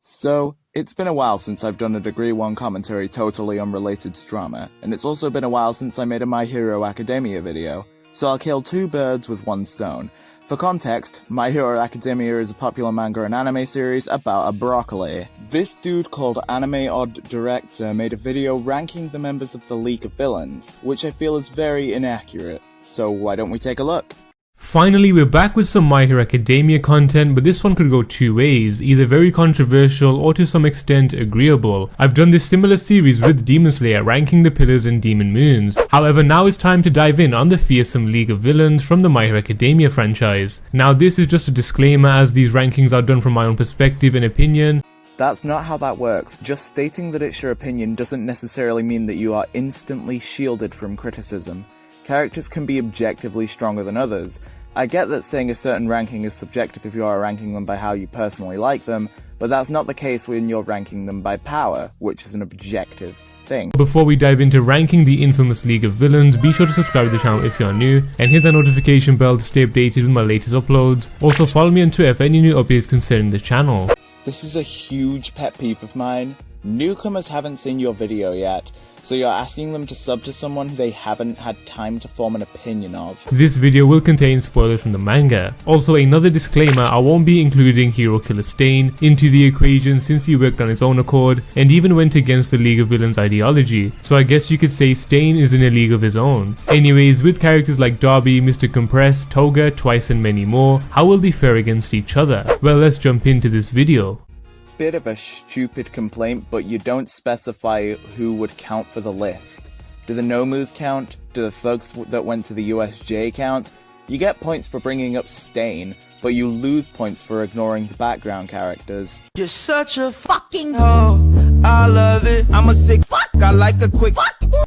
So, it's been a while since I've done a Degree 1 commentary totally unrelated to drama, and it's also been a while since I made a My Hero Academia video, so I'll kill two birds with one stone. For context, My Hero Academia is a popular manga and anime series about a broccoli. This dude called Anime Odd Director made a video ranking the members of the League of Villains, which I feel is very inaccurate, so why don't we take a look? Finally, we're back with some My Hero Academia content, but this one could go two ways, either very controversial or to some extent agreeable. I've done this similar series with Demon Slayer, ranking the pillars and demon moons. However, now it's time to dive in on the fearsome League of Villains from the My Hero Academia franchise. Now this is just a disclaimer, as these rankings are done from my own perspective and opinion. That's not how that works. Just stating that it's your opinion doesn't necessarily mean that you are instantly shielded from criticism. Characters can be objectively stronger than others. I get that saying a certain ranking is subjective if you are ranking them by how you personally like them, but that's not the case when you're ranking them by power, which is an objective thing. Before we dive into ranking the infamous League of Villains, be sure to subscribe to the channel if you are new, and hit that notification bell to stay updated with my latest uploads. Also follow me on Twitter for any new updates concerning the channel. This is a huge pet peeve of mine. Newcomers haven't seen your video yet, so you're asking them to sub to someone who they haven't had time to form an opinion of. This video will contain spoilers from the manga. Also, another disclaimer, I won't be including Hero Killer Stain into the equation since he worked on his own accord and even went against the League of Villains ideology, so I guess you could say Stain is in a league of his own. Anyways, with characters like Darby, Mr. Compress, Toga, Twice and many more, how will they fare against each other? Well, let's jump into this video. Bit of a stupid complaint, but you don't specify who would count for the list. Do the Nomus count? Do the thugs that went to the USJ count? You get points for bringing up Stain, but you lose points for ignoring the background characters. You're such a fucking hoe. I love it. I'm a sick fuck. I like a quick fuck.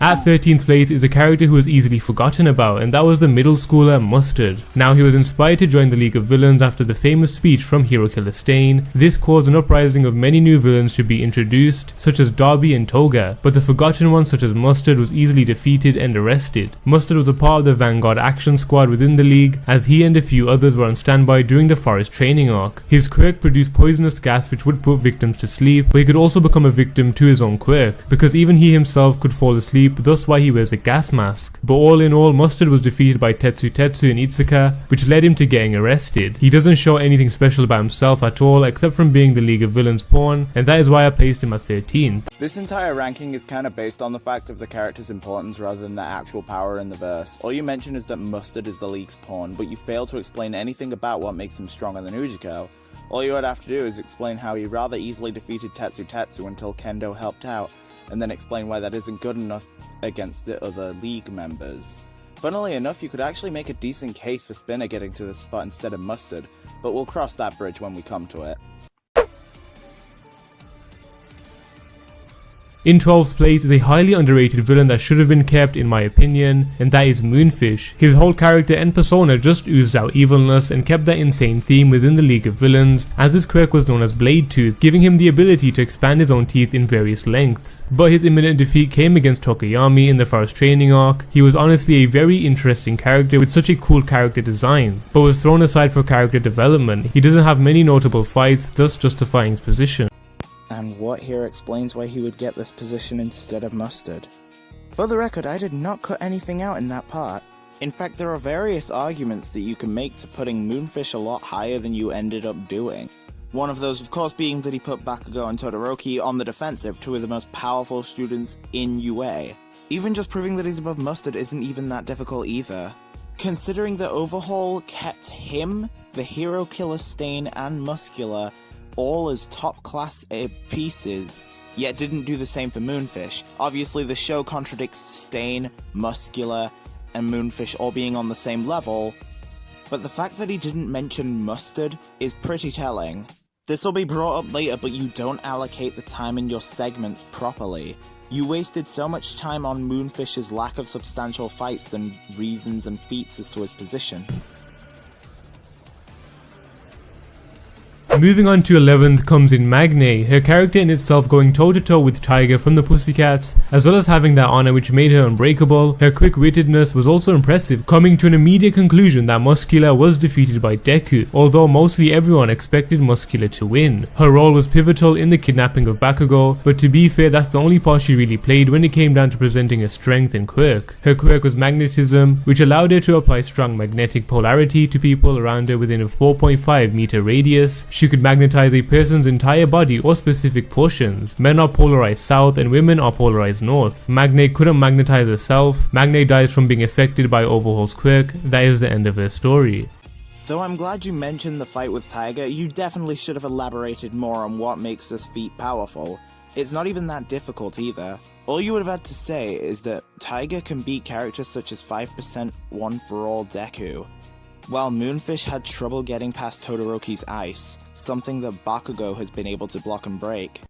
At 13th place is a character who was easily forgotten about, and that was the middle schooler Mustard. Now, he was inspired to join the League of Villains after the famous speech from Hero Killer Stain. This caused an uprising of many new villains to be introduced, such as Darby and Toga, but the forgotten ones such as Mustard was easily defeated and arrested. Mustard was a part of the Vanguard action squad within the League, as he and a few others were on standby during the forest training arc. His quirk produced poisonous gas which would put victims to sleep, but he could also become a victim to his own quirk, because even he himself could fall asleep, thus why he wears a gas mask. But all in all, Mustard was defeated by Tetsu and Itsuka, which led him to getting arrested. He doesn't show anything special about himself at all, except from being the League of Villains pawn, and that is why I placed him at 13th. This entire ranking is kind of based on the fact of the character's importance rather than their actual power in the verse. All you mention is that Mustard is the League's pawn, but you fail to explain anything about what makes him stronger than Ujiko. All you would have to do is explain how he rather easily defeated Tetsu until Kendo helped out, and then explain why that isn't good enough against the other League members. Funnily enough, you could actually make a decent case for Spinner getting to this spot instead of Mustard, but we'll cross that bridge when we come to it. In 12th place is a highly underrated villain that should have been kept in my opinion, and that is Moonfish. His whole character and persona just oozed out evilness and kept that insane theme within the League of Villains, as his quirk was known as Blade Tooth, giving him the ability to expand his own teeth in various lengths. But his imminent defeat came against Tokoyami in the forest training arc. He was honestly a very interesting character with such a cool character design, but was thrown aside for character development. He doesn't have many notable fights, thus justifying his position. And what here explains why he would get this position instead of Mustard? For the record, I did not cut anything out in that part. In fact, there are various arguments that you can make to putting Moonfish a lot higher than you ended up doing. One of those, of course, being that he put Bakugo and Todoroki on the defensive, two of the most powerful students in UA. Even just proving that he's above Mustard isn't even that difficult either. Considering the overhaul kept him, the Hero Killer Stain, and Muscular all as top class pieces, yet didn't do the same for Moonfish. Obviously the show contradicts Stain, Muscular, and Moonfish all being on the same level, but the fact that he didn't mention Mustard is pretty telling. This will be brought up later, but you don't allocate the time in your segments properly. You wasted so much time on Moonfish's lack of substantial fights than reasons and feats as to his position. Moving on to 11th comes in Magnay, her character in itself going toe to toe with Tiger from the Pussycats, as well as having that honor which made her unbreakable. Her quick-wittedness was also impressive, coming to an immediate conclusion that Muscular was defeated by Deku, although mostly everyone expected Muscular to win. Her role was pivotal in the kidnapping of Bakugo, but to be fair, that's the only part she really played when it came down to presenting her strength and quirk. Her quirk was magnetism, which allowed her to apply strong magnetic polarity to people around her within a 4.5 meter radius. She could magnetize a person's entire body or specific portions. Men are polarized south and women are polarized north. Magnay couldn't magnetize herself. Magnay dies from being affected by Overhaul's quirk. That is the end of her story. Though I'm glad you mentioned the fight with Tiger, you definitely should have elaborated more on what makes this feat powerful. It's not even that difficult either. All you would have had to say is that Tiger can beat characters such as 5% One For All Deku, while Moonfish had trouble getting past Todoroki's ice, something that Bakugo has been able to block and break.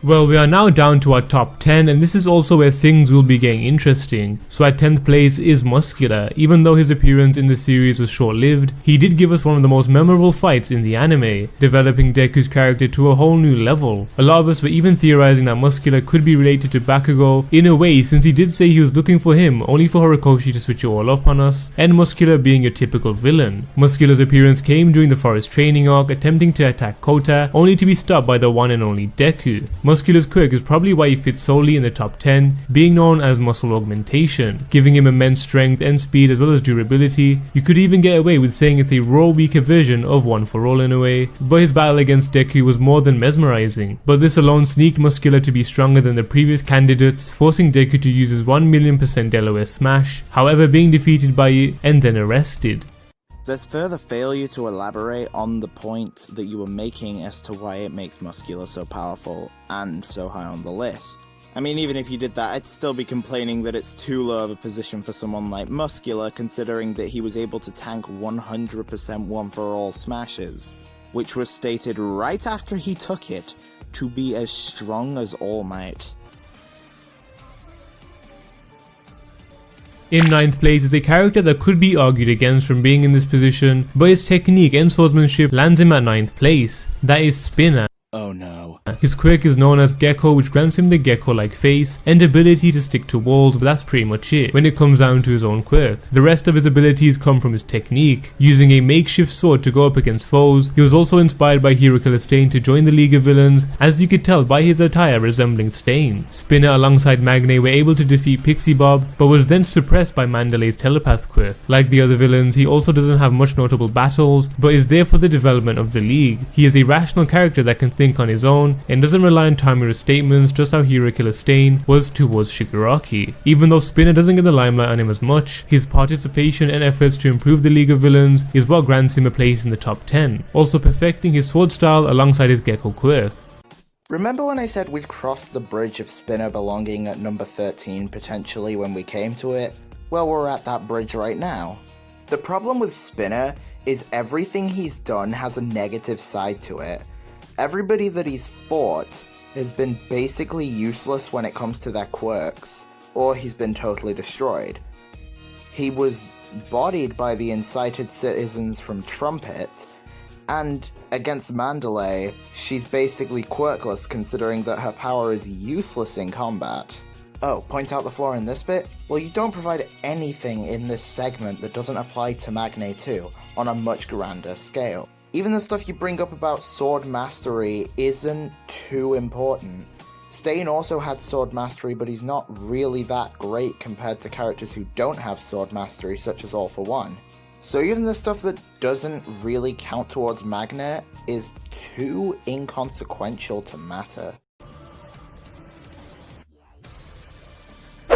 Well, we are now down to our top 10, and this is also where things will be getting interesting. So at 10th place is Muscular. Even though his appearance in the series was short-lived, he did give us one of the most memorable fights in the anime, developing Deku's character to a whole new level. A lot of us were even theorizing that Muscular could be related to Bakugo in a way, since he did say he was looking for him, only for Horikoshi to switch it all up on us, and Muscular being your typical villain. Muscular's appearance came during the forest training arc, attempting to attack Kota, only to be stopped by the one and only Deku. Muscular's quirk is probably why he fits solely in the top 10, being known as muscle augmentation, giving him immense strength and speed as well as durability. You could even get away with saying it's a raw weaker version of One For All in a way, but his battle against Deku was more than mesmerizing. But this alone sneaked Muscular to be stronger than the previous candidates, forcing Deku to use his 1,000,000% Delaware Smash, however being defeated by it and then arrested. There's further failure to elaborate on the point that you were making as to why it makes Muscular so powerful and so high on the list. I mean, even if you did that, I'd still be complaining that it's too low of a position for someone like Muscular, considering that he was able to tank 100% One For All smashes, which was stated right after he took it to be as strong as All Might. In 9th place is a character that could be argued against from being in this position, but his technique and swordsmanship lands him at 9th place. That is Spinner. Oh no. His quirk is known as Gecko, which grants him the gecko-like face and ability to stick to walls, but that's pretty much it when it comes down to his own quirk. The rest of his abilities come from his technique. Using a makeshift sword to go up against foes, he was also inspired by Hirokilla Stain to join the League of Villains, as you could tell by his attire resembling Stain. Spinner alongside Magnay were able to defeat Pixie Bob, but was then suppressed by Mandalay's telepath quirk. Like the other villains, he also doesn't have much notable battles, but is there for the development of the League. He is a rational character that can think on his own and doesn't rely on Tamura's statements, just how Hirokilla Stain was towards Shigaraki. Even though Spinner doesn't get the limelight on him as much, his participation and efforts to improve the League of Villains is what grants him a place in the top 10, also perfecting his sword style alongside his gecko quirk. Remember when I said we'd cross the bridge of Spinner belonging at number 13 potentially when we came to it? Well, we're at that bridge right now. The problem with Spinner is everything he's done has a negative side to it. Everybody that he's fought has been basically useless when it comes to their quirks, or he's been totally destroyed. He was bodied by the incited citizens from Trumpet, and against Mandalay, she's basically quirkless considering that her power is useless in combat. Oh, point out the flaw in this bit? Well, you don't provide anything in this segment that doesn't apply to Magnay too, on a much grander scale. Even the stuff you bring up about sword mastery isn't too important. Stain also had sword mastery, but he's not really that great compared to characters who don't have sword mastery, such as All For One. So even the stuff that doesn't really count towards Magnay is too inconsequential to matter.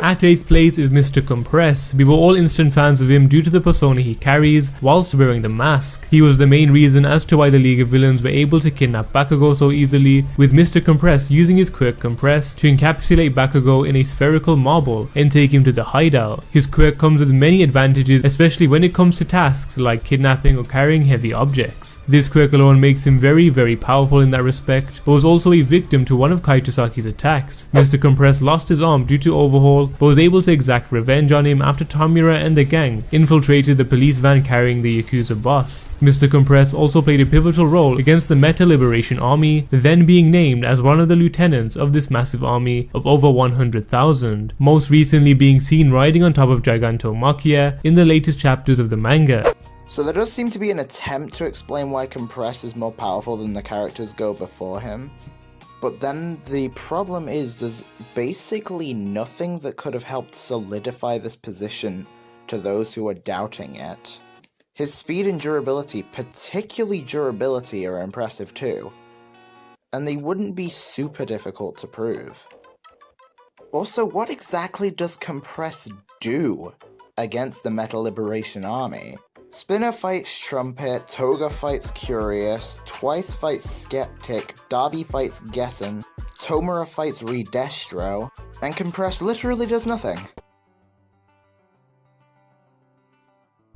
At 8th place is Mr. Compress. We were all instant fans of him due to the persona he carries whilst wearing the mask. He was the main reason as to why the League of Villains were able to kidnap Bakugo so easily, with Mr. Compress using his quirk Compress to encapsulate Bakugo in a spherical marble and take him to the hideout. His quirk comes with many advantages, especially when it comes to tasks like kidnapping or carrying heavy objects. This quirk alone makes him very powerful in that respect, but was also a victim to one of Kaitosaki's attacks. Mr. Compress lost his arm due to Overhaul, but was able to exact revenge on him after Tamura and the gang infiltrated the police van carrying the Yakuza boss. Mr. Compress also played a pivotal role against the Meta Liberation Army, then being named as one of the lieutenants of this massive army of over 100,000, most recently being seen riding on top of Gigantomachia in the latest chapters of the manga. So there does seem to be an attempt to explain why Compress is more powerful than the characters go before him. But then the problem is there's basically nothing that could have helped solidify this position to those who are doubting it. His speed and durability, particularly durability, are impressive too, and they wouldn't be super difficult to prove. Also, what exactly does Compress do against the Meta Liberation Army? Spinner fights Trumpet, Toga fights Curious, Twice fights Skeptic, Darby fights Gessen, Tomura fights Redestro, and Compress literally does nothing.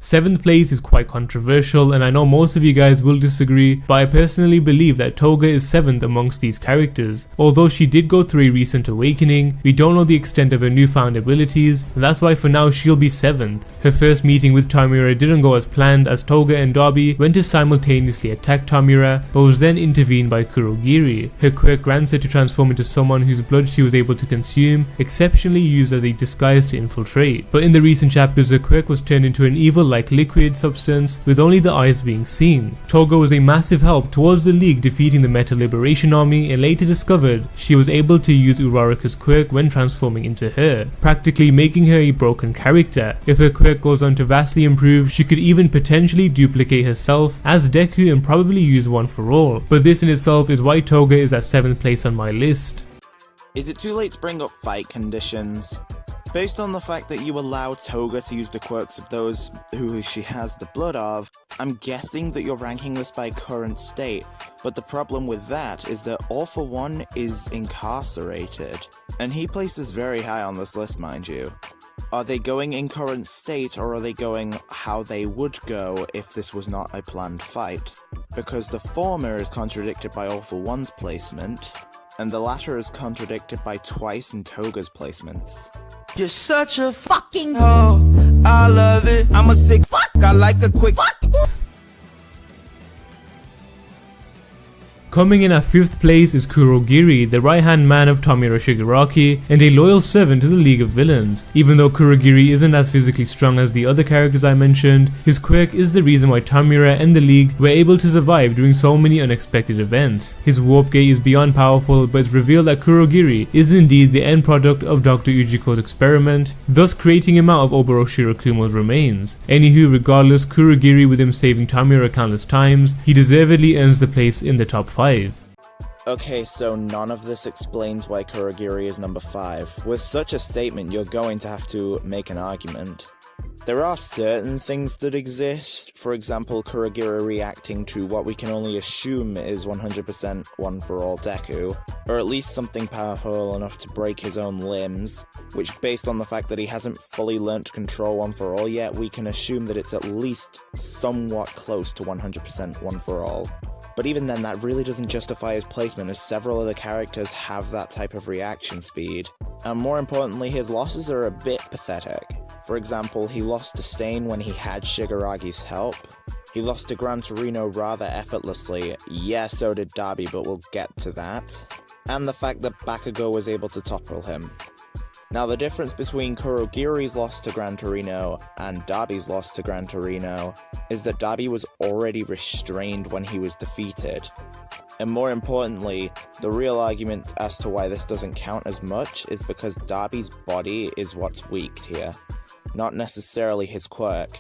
7th place is quite controversial, and I know most of you guys will disagree, but I personally believe that Toga is 7th amongst these characters. Although she did go through a recent awakening, we don't know the extent of her newfound abilities, and that's why for now she'll be 7th. Her first meeting with Tamura didn't go as planned, as Toga and Darby went to simultaneously attack Tamura, but was then intervened by Kurogiri. Her quirk grants her to transform into someone whose blood she was able to consume, exceptionally used as a disguise to infiltrate. But in the recent chapters, her quirk was turned into an evil like liquid substance with only the eyes being seen. Toga was a massive help towards the League defeating the Meta Liberation Army, and later discovered she was able to use Uraraka's quirk when transforming into her, practically making her a broken character. If her quirk goes on to vastly improve, she could even potentially duplicate herself as Deku and probably use One for All. But this in itself is why Toga is at 7th place on my list. Is it too late to bring up fight conditions? Based on the fact that you allow Toga to use the quirks of those who she has the blood of, I'm guessing that you're ranking this by current state, but the problem with that is that All For One is incarcerated, and he places very high on this list, mind you. Are they going in current state, or are they going how they would go if this was not a planned fight? Because the former is contradicted by All For One's placement, and the latter is contradicted by Twice and Toga's placements. You're such a fucking hoe. I love it. I'm a sick fuck. I like a quick fuck. Coming in at 5th place is Kurogiri, the right-hand man of Tamura Shigaraki and a loyal servant to the League of Villains. Even though Kurogiri isn't as physically strong as the other characters I mentioned, his quirk is the reason why Tamura and the League were able to survive during so many unexpected events. His warp gate is beyond powerful, but it's revealed that Kurogiri is indeed the end product of Dr. Ujiko's experiment, thus creating him out of Oboro Shirakumo's remains. Anywho, regardless, Kurogiri, with him saving Tamura countless times, he deservedly earns the place in the top 5. Okay, so none of this explains why Kurogiri is number 5. With such a statement, you're going to have to make an argument. There are certain things that exist, for example Kurogiri reacting to what we can only assume is 100% One For All Deku, or at least something powerful enough to break his own limbs, which based on the fact that he hasn't fully learnt to control One For All yet, we can assume that it's at least somewhat close to 100% One For All. But even then, that really doesn't justify his placement, as several other characters have that type of reaction speed. And more importantly, his losses are a bit pathetic. For example, he lost to Stain when he had Shigaragi's help. He lost to Gran Torino rather effortlessly. Yeah, so did Darby, but we'll get to that. And the fact that Bakugo was able to topple him. Now, the difference between Kurogiri's loss to Gran Torino and Darby's loss to Gran Torino is that Darby was already restrained when he was defeated. And more importantly, the real argument as to why this doesn't count as much is because Darby's body is what's weak here, not necessarily his quirk.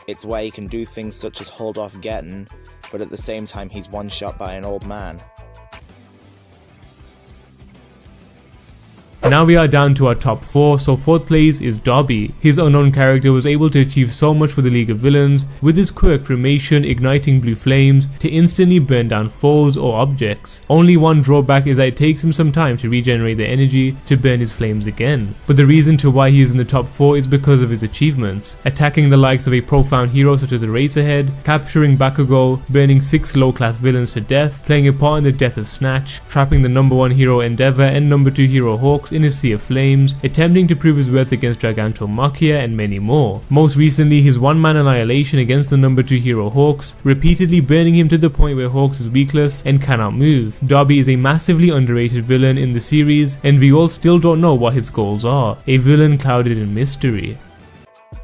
It's where he can do things such as hold off Getten, but at the same time he's one shot by an old man. Now we are down to our top 4, so 4th place is Darby. His unknown character was able to achieve so much for the League of Villains, with his quirk Cremation igniting blue flames to instantly burn down foes or objects. Only one drawback is that it takes him some time to regenerate the energy to burn his flames again. But the reason to why he is in the top 4 is because of his achievements. Attacking the likes of a profound hero such as Eraserhead, capturing Bakugo, burning 6 low-class villains to death, playing a part in the death of Snatch, trapping the number 1 hero Endeavor and number 2 hero Hawks in his Sea of Flames, attempting to prove his worth against Gigantomachia and many more. Most recently, his one-man annihilation against the number 2 hero Hawks, repeatedly burning him to the point where Hawks is weakless and cannot move. Darby is a massively underrated villain in the series, and we all still don't know what his goals are. A villain clouded in mystery.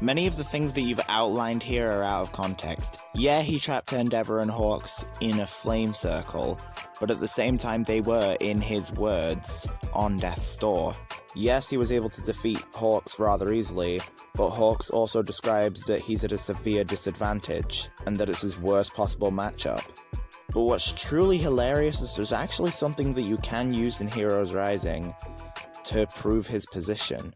Many of the things that you've outlined here are out of context. Yeah, he trapped Endeavor and Hawks in a flame circle, but at the same time they were, in his words, on death's door. Yes, he was able to defeat Hawks rather easily, but Hawks also describes that he's at a severe disadvantage, and that it's his worst possible matchup. But what's truly hilarious is there's actually something that you can use in Heroes Rising to prove his position.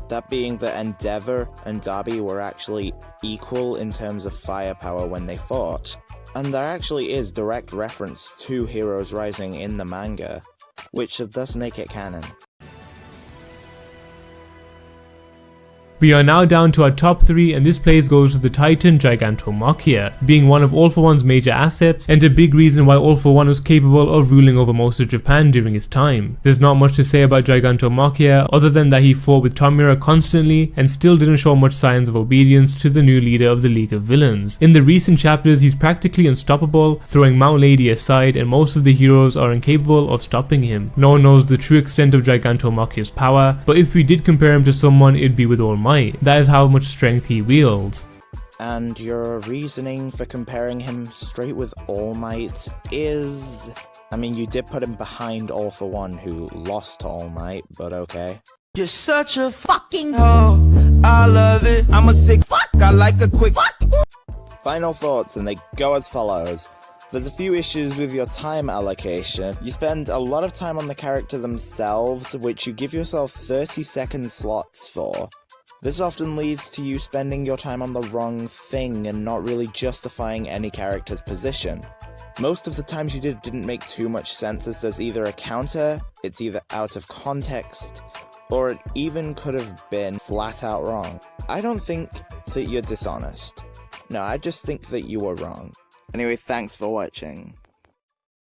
That being that Endeavor and Darby were actually equal in terms of firepower when they fought. And there actually is direct reference to Heroes Rising in the manga, which does make it canon. We are now down to our top 3, and this place goes to the Titan Gigantomachia, being one of All For One's major assets and a big reason why All For One was capable of ruling over most of Japan during his time. There's not much to say about Gigantomachia other than that he fought with Tomura constantly and still didn't show much signs of obedience to the new leader of the League of Villains. In the recent chapters, he's practically unstoppable, throwing Mount Lady aside, and most of the heroes are incapable of stopping him. No one knows the true extent of Gigantomachia's power, but if we did compare him to someone, it'd be with All Might. That is how much strength he wields. And your reasoning for comparing him straight with All Might is... I mean, you did put him behind All For One, who lost to All Might, but okay. You're such a fucking hoe. I love it. I'm a sick fuck. I like a quick fuck. Final thoughts, and they go as follows. There's a few issues with your time allocation. You spend a lot of time on the character themselves, which you give yourself 30-second slots for. This often leads to you spending your time on the wrong thing and not really justifying any character's position. Most of the times you didn't make too much sense, as there's either a counter, it's either out of context, or it even could have been flat out wrong. I don't think that you're dishonest. No, I just think that you were wrong. Anyway, thanks for watching.